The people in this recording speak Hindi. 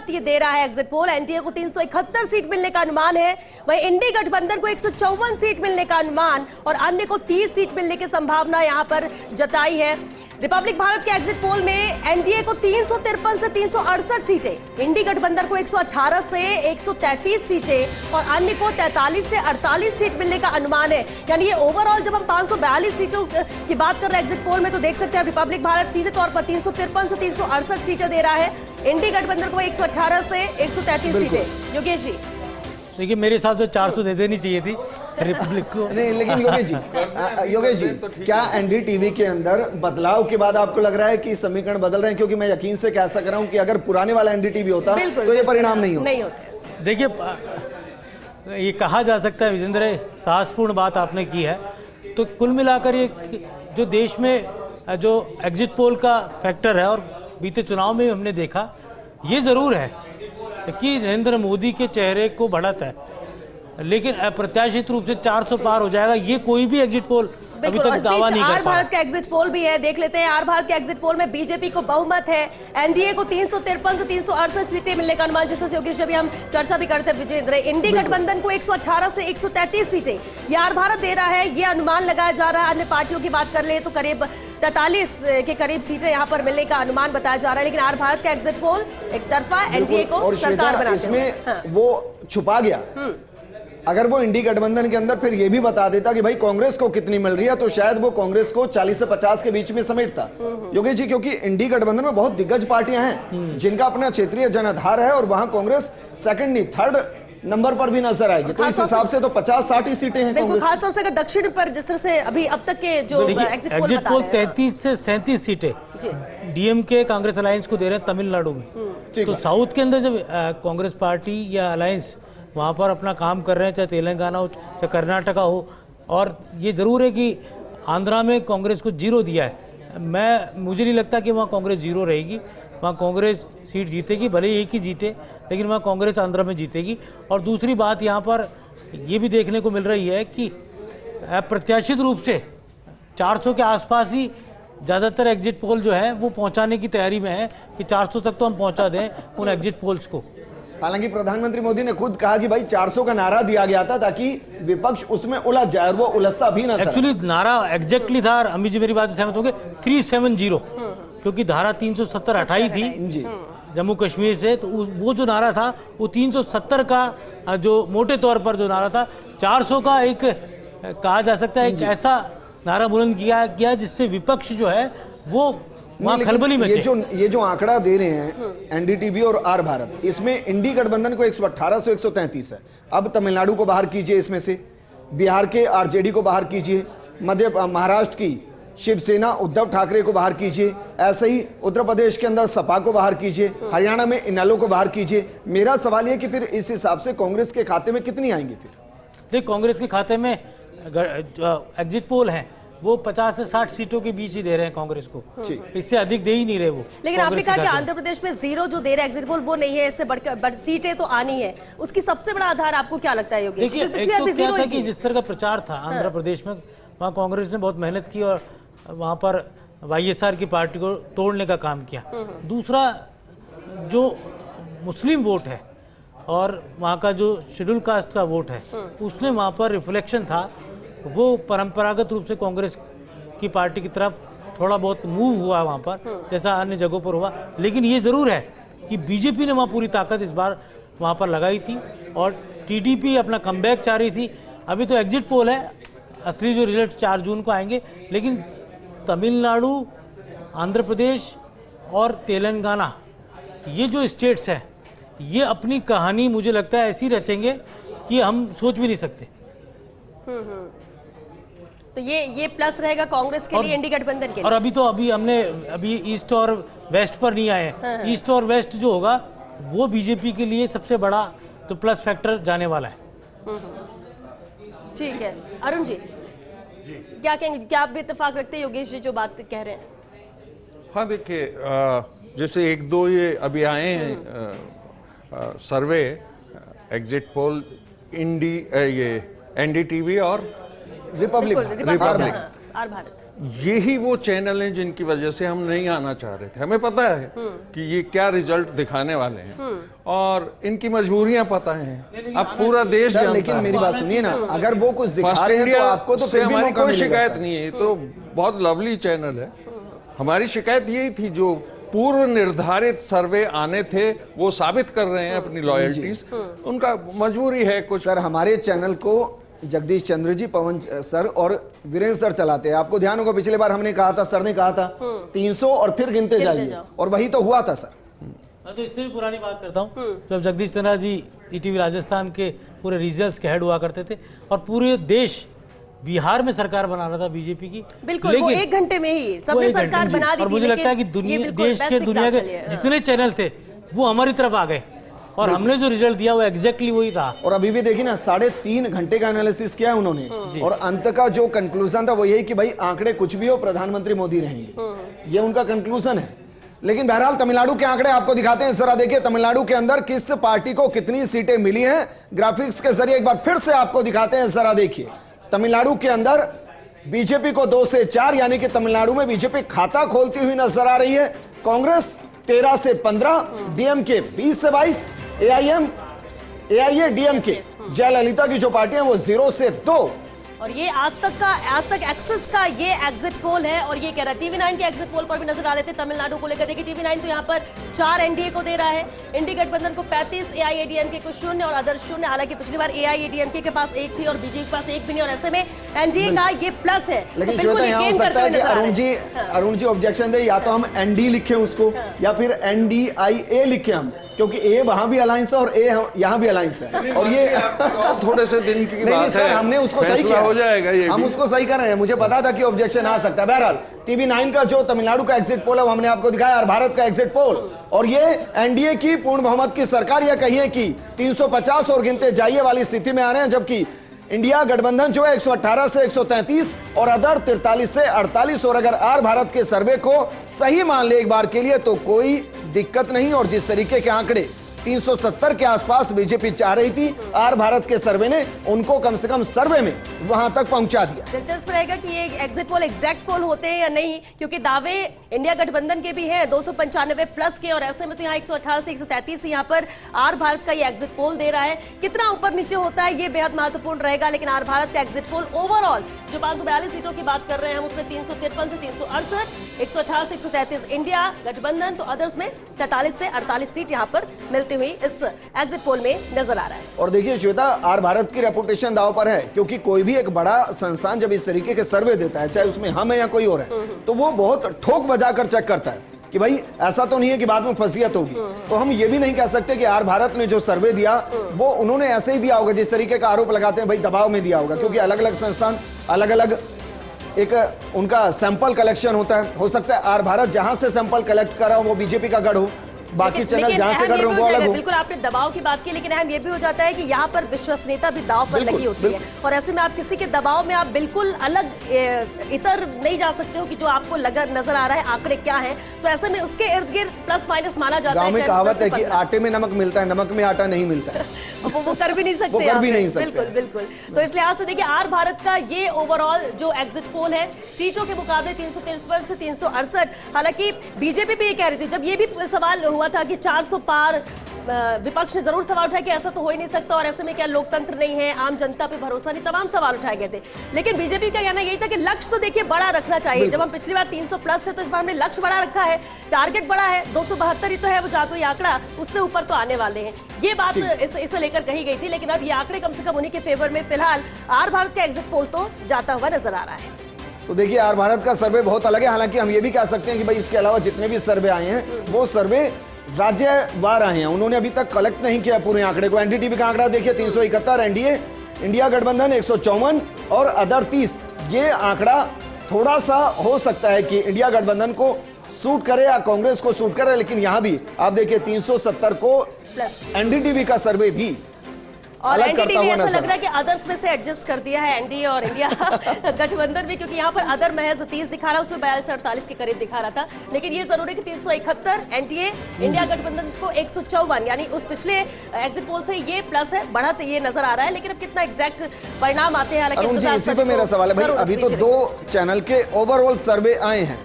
बहुमत ये दे रहा है एग्जिट पोल। एनडीए को 371 सीट मिलने का अनुमान है, वहीं इंडी गठबंधन को 154 सीट मिलने का अनुमान और अन्य को 30 सीट मिलने की संभावना यहां पर जताई है। रिपब्लिक भारत के एग्जिट पोल में एनडीए को 353 से 368 सीटें, इंडी गठबंधन को 118 से 133 सीटें और अन्य को 43 से 48 सीट मिलने का अनुमान है। यानी ये ओवरऑल जब हम 542 सीटों की बात कर रहे हैं एग्जिट पोल में, तो देख सकते हैं रिपब्लिक भारत सीधे तौर पर 353 से 368 सीटें दे रहा है, इंडी गठबंधन को 118 से 133 सीटें। योगेश जी देखिए, मेरे हिसाब से 400 दे देनी चाहिए थी रिपब्लिक को। नहीं, लेकिन योगेश जी क्या एनडीटीवी के अंदर बदलाव के बाद आपको लग रहा है कि समीकरण बदल रहे हैं? क्योंकि मैं यकीन से कह सक रहा हूं कि अगर पुराने वाला एनडीटीवी होता तो ये परिणाम नहीं होता। देखिए, ये कहा जा सकता है विजेंद्र, साहसपूर्ण बात आपने की है। तो कुल मिलाकर ये जो देश में जो एग्जिट पोल का फैक्टर है और बीते चुनाव में हमने देखा, ये ज़रूर है कि नरेंद्र मोदी के चेहरे को बढ़त है, लेकिन अप्रत्याशित रूप से 400 पार हो जाएगा, ये कोई भी एग्जिट पोल अभी तक दावा नहीं कर आर भारत का एग्जिट पोल भी है, देख लेते हैं। आर भारत के एग्जिट पोल में बीजेपी को बहुमत है, एनडीए को 353 से 368 सीटें मिलने का अनुमान, जिस तरह से योगेश अभी हम चर्चा भी करते हैं विजेंद्र। इंडी गठबंधन को 118 से 133 सीटें ये आर भारत दे रहा है, ये अनुमान लगाया जा रहा है। अन्य पार्टियों की बात कर ले तो करीब 43 के करीब सीटें यहां पर मिलने का अनुमान बताया जा रहा है, लेकिन आर भारत का एग्जिट पोल एक तरफा एनडीए को सरकार बनाते हैं। वो छुपा गया, अगर वो इंडी गठबंधन के अंदर फिर ये भी बता देता कि भाई कांग्रेस को कितनी मिल रही है, तो शायद वो कांग्रेस को 40 से 50 के बीच में समेटता योगेश जी। क्योंकि इंडी गठबंधन में बहुत दिग्गज पार्टियां हैं जिनका अपना क्षेत्रीय जनाधार है, और वहां कांग्रेस सेकंड नहीं थर्ड नंबर पर भी नजर आएगी। तो इस हिसाब से तो 50-60 सीटें हैं कांग्रेस। खासतौर से अगर दक्षिण पर जिस तरह से अभी अब तक के जो एग्जिट पोल 33 से 37 सीटें डीएमके कांग्रेस अलायंस को दे रहे हैं तमिलनाडु में। तो साउथ के अंदर जब कांग्रेस पार्टी या अलायंस वहाँ पर अपना काम कर रहे हैं, चाहे तेलंगाना हो चाहे कर्नाटका हो, और ये ज़रूर है कि आंध्रा में कांग्रेस को 0 दिया है। मुझे नहीं लगता कि वहाँ कांग्रेस 0 रहेगी, वहाँ कांग्रेस सीट जीतेगी, भले ही एक ही जीते, लेकिन वहाँ कांग्रेस आंध्रा में जीतेगी। और दूसरी बात यहाँ पर ये भी देखने को मिल रही है कि अप्रत्याशित रूप से 400 के आसपास ही ज़्यादातर एग्जिट पोल जो है वो पहुँचाने की तैयारी में है कि 400 तक तो हम पहुँचा दें उन एग्जिट पोल्स को। हालांकि प्रधानमंत्री मोदी ने खुद कहा कि भाई 400 का नारा दिया गया था ताकि विपक्ष उसमें उलझ जाए, और वो उलझता भी ना। एक्चुअली नारा एग्जैक्टली था, अमित जी मेरी बात से सहमत होंगे, 370, क्योंकि धारा 370 हटाई थी जम्मू कश्मीर से, तो वो जो नारा था वो 370 का जो मोटे तौर पर जो नारा था, 400 का एक कहा जा सकता है एक ऐसा नारा बुलंद किया गया जिससे विपक्ष जो है वो वहाँ खलबली में। ये जो आंकड़ा दे रहे हैं एनडीटीवी और आर भारत, इसमें इंडी गठबंधन को 118 से 133 है। अब तमिलनाडु को बाहर कीजिए, इसमें से बिहार के आरजेडी को बाहर कीजिए, महाराष्ट्र की शिवसेना उद्धव ठाकरे को बाहर कीजिए, ऐसे ही उत्तर प्रदेश के अंदर सपा को बाहर कीजिए, हरियाणा में इनेलो को बाहर कीजिए। मेरा सवाल यह कि फिर इस हिसाब से कांग्रेस के खाते में कितनी आएंगी? फिर देख, कांग्रेस के खाते में एग्जिट पोल है वो 50 से 60 सीटों के बीच ही दे रहे हैं कांग्रेस को, इससे अधिक दे ही नहीं रहे वो। लेकिन आपने कहा कि आंध्र प्रदेश में 0 जो दे रहे हैं एग्जिट पोल वो नहीं है, इससे बढ़कर सीटें तो आनी है, उसकी सबसे बड़ा आधार आपको क्या लगता है योगेश? देखिए, क्या था कि जिस तरह का प्रचार था आंध्र प्रदेश में, वहाँ कांग्रेस ने बहुत मेहनत की और वहाँ पर वाईएसआर की पार्टी को तोड़ने का काम किया। दूसरा, जो मुस्लिम वोट है और वहाँ का जो शेड्यूल कास्ट का वोट है, उसमें वहाँ पर रिफ्लेक्शन था, वो परंपरागत रूप से कांग्रेस की पार्टी की तरफ थोड़ा बहुत मूव हुआ वहाँ पर, जैसा अन्य जगहों पर हुआ। लेकिन ये ज़रूर है कि बीजेपी ने वहाँ पूरी ताकत इस बार वहाँ पर लगाई थी और टीडीपी अपना कमबैक चाह रही थी। अभी तो एग्जिट पोल है, असली जो रिजल्ट 4 जून को आएंगे, लेकिन तमिलनाडु, आंध्र प्रदेश और तेलंगाना, ये जो स्टेट्स हैं, ये अपनी कहानी मुझे लगता है ऐसी रचेंगे कि हम सोच भी नहीं सकते। तो ये प्लस रहेगा कांग्रेस के लिए, इंडी गठबंधन के लिए। और अभी ईस्ट और वेस्ट पर नहीं आए हैं। ईस्ट और वेस्ट जो होगा वो बीजेपी के लिए सबसे बड़ा तो प्लस फैक्टर जाने वाला है। ठीक है, अरुण जी क्या कहेंगे? क्या आप भी इत्तेफाक रखते हैं योगेश जी जो बात कह रहे हैं? हाँ, देखिए, जैसे 1-2 ये अभी आए हैं सर्वे, एग्जिट पोल, ये एनडीटीवी और रिपब्लिक आर भारत। यही वो चैनल हैं जिनकी वजह से हम नहीं आना चाह रहे थे। हमें पता है कि ये क्या रिजल्ट दिखाने वाले हैं और इनकी मजबूरियां पता हैं। अब पूरा देश सर जानता लेकिन है। मेरी बात सुनिए ना, अगर वो कुछ दिखा फर्स्ट रहे हैं तो इंडिया आपको तो से फिर भी हमारी मौका कोई मिलेगा शिकायत सर। नहीं है, ये तो बहुत लवली चैनल है। हमारी शिकायत यही थी, जो पूर्व निर्धारित सर्वे आने थे वो साबित कर रहे हैं अपनी लॉयल्टीज, उनका मजबूरी है कुछ। सर हमारे चैनल को जगदीश चंद्र जी, पवन सर और वीरेंद्र सर चलाते हैं। आपको ध्यान होगा पिछले बार हमने कहा था, सर ने कहा था 300 और फिर गिनते जाइए, जाओ। और वही तो हुआ था सर। मैं तो इससे भी पुरानी बात करता हूँ, जब जगदीश चंद्रा जी ईटीवी राजस्थान के पूरे रीजनल्स के हेड हुआ करते थे और पूरे देश बिहार में सरकार बना रहा था बीजेपी की। बिल्कुल, वो 1 घंटे में ही सबने सरकार बना दी थी। और मुझे लगता है कि दुनिया, देश के दुनिया के जितने चैनल थे वो हमारी तरफ आ गए और हमने जो रिजल्ट दिया वो एग्जैक्टली वही था। और अभी भी देखिए ना, 3.5 घंटे का एनालिसिस किया है उन्होंने, और अंत का जो कंक्लूजन था वो यही कि भाई आंकड़े कुछ भी हो, प्रधानमंत्री मोदी रहेंगे, ये उनका कंक्लूजन है। लेकिन बहरहाल तमिलनाडु के आंकड़े आपको दिखाते हैं। जरा देखिए तमिलनाडु के अंदर किस पार्टी को कितनी सीटें मिली हैं, ग्राफिक्स के जरिए एक बार फिर से आपको दिखाते हैं। जरा देखिए तमिलनाडु के अंदर बीजेपी को 2 से 4, यानी कि तमिलनाडु में बीजेपी खाता खोलती हुई नजर आ रही है। कांग्रेस 13 से 15, डीएमके 20 से 22, एआईए डीएमके जयललिता की जो पार्टी है वो 0 से 2। और ये आज तक एक्सेस का ये एग्जिट पोल है, और ये कह रहा है टीवी9 के एग्जिट पोल पर भी नजर आ रहे थे तमिलनाडु को लेकर। देखिए टीवी9 तो यहाँ पर 4 एनडीए को दे रहा है, इंडी गठबंधन को 35, एआईएडीएमके को 0 और अदर 0। हालांकि पिछली बार एआईएडीएमके के पास 1 थी और बीजेपी के पास 1 भी नहीं, और ऐसे में एनडीए का ये प्लस है। लेकिन श्वेता यहाँ हो सकता है कि अरुण जी ऑब्जेक्शन दे, या तो हम एनडी लिखें उसको या फिर एनडीआईए लिखें हम, क्योंकि ए वहां भी अलायंस है और ए यहाँ भी अलायंस है। और ये थोड़े से दिन की बात सर, है, हमने उसको सही किया, हो जाएगा ये हम भी। उसको सही कर रहे हैं। मुझे पता था कि ऑब्जेक्शन आ सकता है। बहरहाल टीवी9 का जो तमिलनाडु का एग्जिट पोल है वो हमने आपको दिखाया, और भारत का एग्जिट पोल, और ये एनडीए की पूर्ण बहुमत की सरकार, या कहिए कि 350 और गिनते जाइए वाली स्थिति में आ रहे हैं, जबकि इंडिया गठबंधन जो है 118 से 133 और अदर 43 से 48। और अगर आर भारत के सर्वे को सही मान ले एक बार के लिए तो कोई दिक्कत नहीं। और जिस तरीके के आंकड़े 370 के आसपास बीजेपी चाह रही थी, आर भारत के सर्वे ने उनको कम से कम सर्वे में वहां तक पहुंचा दिया। दिलचस्प रहेगा कि ये एग्जिट पोल एग्जैक्ट पोल होते हैं या नहीं, क्योंकि दावे इंडिया गठबंधन के भी हैं 295 प्लस के, और ऐसे में तो यहाँ 118 से 133 यहाँ पर आर भारत का ये एग्जिट पोल दे रहा है। कितना ऊपर नीचे होता है ये बेहद महत्वपूर्ण रहेगा, लेकिन आर भारत का एग्जिट पोल ओवरऑल जो 542 सीटों की बात कर रहे हैं हम, उसमें 353 से 368, 118 से 133 इंडिया गठबंधन, तो अदर्स में 43 से 48 सीट यहाँ पर मिलती हुई इस एग्जिट पोल में नजर आ रहा है। और देखिए श्वेता, आर भारत की रेपुटेशन दांव पर है, क्योंकि कोई भी एक बड़ा संस्थान जब इस तरीके के सर्वे देता है, चाहे उसमें हम है या कोई और है, तो वो बहुत ठोक बजाकर चेक करता है कि भाई ऐसा तो नहीं है कि बाद में फसीयत होगी। तो हम ये भी नहीं कह सकते कि आर भारत ने जो सर्वे दिया वो उन्होंने ऐसे ही दिया होगा जिस तरीके का आरोप लगाते हैं भाई दबाव में दिया होगा, क्योंकि अलग अलग संस्थान अलग अलग एक उनका सैंपल कलेक्शन होता है। हो सकता है आर भारत जहां से सैंपल कलेक्ट कर रहा हो वो बीजेपी का गढ़ हो, बाकी चैनल जहां से कर रहे हो वो अलग हो। बिल्कुल आपने दबाव की बात की, लेकिन अहम ये भी हो जाता है कि यहाँ पर विश्वसनीयता भी दांव पर लगी होती है, और ऐसे में आप किसी के दबाव में आप बिल्कुल अलग इतर नहीं जा सकते हो कि जो आपको नजर आ रहा है आंकड़े क्या है, तो ऐसे में उसके इर्द गिर्द प्लस माइनस माना जाता है। गांव में कहावत है कि आटे में नमक मिलता है, नमक में आटा नहीं मिलता है। वो कर भी नहीं सकते, वो कर भी नहीं सकते। बिल्कुल बिल्कुल। तो इस लिहाज से देखिए आर भारत का ये ओवरऑल जो एग्जिट पोल है, सीटों के मुकाबले 353 से 368। हालांकि बीजेपी भी ये कह रही थी, जब ये भी सवाल हुआ था कि 400 पार, विपक्ष ने जरूर सवाल उठाया कि ऐसा तो हो ही नहीं सकता, और ऐसे में क्या लोकतंत्र नहीं है, आम जनता पे भरोसा नहीं, तमाम सवाल उठाए गए थे। लेकिन बीजेपी का कहना यही था कि लक्ष्य तो देखिए बड़ा रखना चाहिए। जब हम पिछली बार 300 प्लस थे तो इस बार हमने लक्ष्य बड़ा रखा है, टारगेट बड़ा है, 272 ही तो है वो जातो आंकड़ा, उससे ऊपर तो आने वाले हैं। ये बात इसे लेकर कही गई थी, लेकिन अब ये आंकड़े कम से कम उन्हीं के फेवर में फिलहाल आर भारत का एग्जिट पोल तो जाता हुआ नजर आ रहा है। तो देखिए आर भारत का सर्वे बहुत अलग है। हालांकि हम ये भी कह सकते हैं कि भाई इसके अलावा जितने भी सर्वे आए हैं वो सर्वे राज्यवार आए हैं, उन्होंने अभी तक कलेक्ट नहीं किया पूरे आंकड़े को। एनडीटीवी का आंकड़ा देखिए 371 एनडीए, इंडिया गठबंधन 154 और अदर 30। ये आंकड़ा थोड़ा सा हो सकता है कि इंडिया गठबंधन को सूट करे या कांग्रेस को सूट करे, लेकिन यहां भी आप देखिए 370 को प्लस एनडीटीवी का सर्वे भी। और अलग एनडीए करता हुआ ऐसा नजर लग रहा है कि अदर्स में से एडजस्ट कर दिया है एनडीए और इंडिया गठबंधन में, क्योंकि यहाँ पर अदर महज 30 दिखा रहा है, उसमें 42-48 के करीब दिखा रहा था। लेकिन ये जरूर है कि 371 एनडीए, इंडिया गठबंधन को 154, यानी उस पिछले एग्जिट पोल से ये प्लस है, बढ़त ये नजर आ रहा है। लेकिन अब कितना एग्जैक्ट परिणाम आते हैं, हालांकि अरुण जी, इसी पे मेरा सवाल है भाई, अभी तो 2 चैनल के ओवरऑल सर्वे आए हैं।